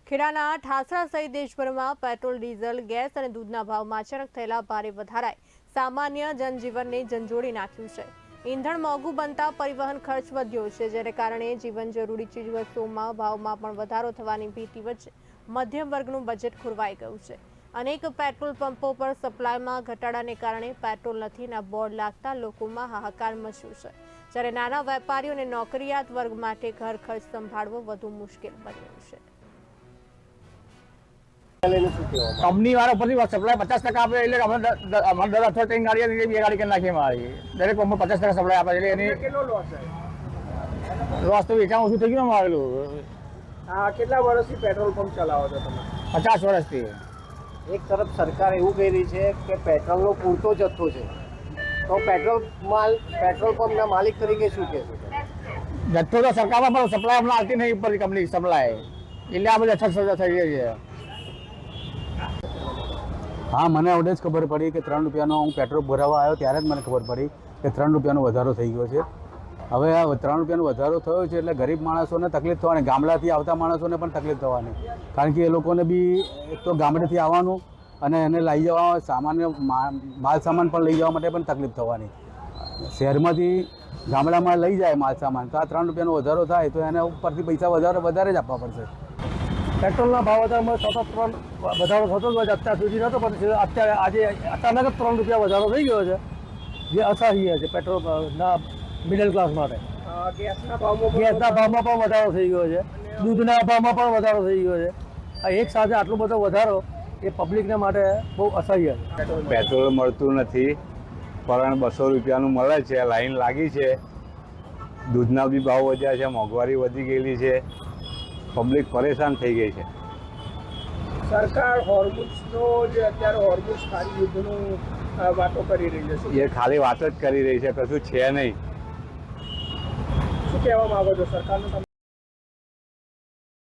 ખેડાના ઠાસરા સહિત દેશભરમાં petrol, diesel, gas અને દૂધના ભાવમાં અચાનક થયેલા ભારે વધારાએ સામાન્ય જનજીવનને ઝંઝોળી નાખ્યું છે। ઈંધણ મોંઘું બનતા પરિવહન ખર્ચ વધ્યો છે, જેને કારણે જીવન જરૂરી ચીજવસ્તુઓમાં ભાવમાં પણ વધારો થવાની ભીતિ વચ્ચે મધ્યમ વર્ગનું બજેટ ખોરવાઈ ગયું છે। અનેક પેટ્રોલ પંપો પર સપ્લાયમાં ઘટાડાને કારણે પેટ્રોલ નથીના બોર્ડ લાગતા લોકોમાં હાહાકાર મચ્યો છે, જ્યારે નાના વેપારીઓ અને નોકરિયાત વર્ગ માટે ઘર ખર્ચ સંભાળવો વધુ મુશ્કેલ બન્યો છે। કંપની વાળા પરથી સપ્લાય 50% આપે એટલે અમારે દર અઠવાડિયે 3 ગાડી બે ગાડી કરી નાખીએ મારી દરેક પંપ 50% સપ્લાય આપે એટલે એની કેટલો લોસ છે? લોસ તો વેચાણ ઓછું થઈ ગયું મારેલું। આ કેટલા વર્ષથી પેટ્રોલ પંપ ચલાવો છો તમે? 50 વર્ષથી। એક તરફ સરકાર એવું કહી રહી છે કે પેટ્રોલનો પૂરતો જથ્થો છે, તો પેટ્રોલ પંપના માલિક તરીકે શું કહેશો? જથ્થો તો સરકારમાં પણ સપ્લાય હમણાં આવતી નહીં ઉપર કંપની સપ્લાય એટલે આ બધી અછત સજા થઈ ગઈ છે। હા, મને આવડે જ ખબર પડી કે 3 રૂપિયાનો હું પેટ્રોલ ભરાવવા આવ્યો ત્યારે જ મને ખબર પડી કે 3 રૂપિયાનો વધારો થઈ ગયો છે। હવે આ 3 રૂપિયાનો વધારો થયો છે એટલે ગરીબ માણસોને તકલીફ થવાની, ગામડાથી આવતા માણસોને પણ તકલીફ થવાની, કારણ કે એ લોકોને બી એક તો ગામડેથી આવવાનું અને એને લઈ જવા સામાન્ય માલ સામાન પણ લઈ જવા માટે પણ તકલીફ થવાની। શહેરમાંથી ગામડામાં લઈ જાય માલ સામાન તો આ 3 રૂપિયાનો વધારો થાય તો એને ઉપરથી પૈસા વધારે જ આપવા પડશે। પેટ્રોલના ભાવ વધારામાં સતત વધારો થતો જ હોય, અત્યાર સુધી નહોતો પણ અત્યારે આજે અચાનક જ 3 રૂપિયા વધારો થઈ ગયો છે, જે અસહ્ય છે પેટ્રોલના મિડલ ક્લાસ માટે। ગેસના ભાવમાં પણ વધારો થઈ ગયો છે, દૂધના ભાવમાં પણ વધારો થઈ ગયો છે। આ એક સાથે આટલો બધો વધારો એ પબ્લિકને માટે બહુ અસહ્ય છે। પેટ્રોલ મળતું નથી પણ 200 રૂપિયાનું મળે છે, લાઈન લાગી છે। દૂધના બી ભાવ વધ્યા છે, મોંઘવારી વધી ગયેલી છે, પબ્લિક પરેશાન થઈ ગઈ છે। સરકાર હોર્મુઝનો જે અત્યારે હોર્મુઝ ખાલી યુદ્ધનું વાતો કરી રહી છે, એ ખાલી વાત જ કરી રહી છે, કશું છે નહીં। શું કહેવા માંગો છો સરકારને?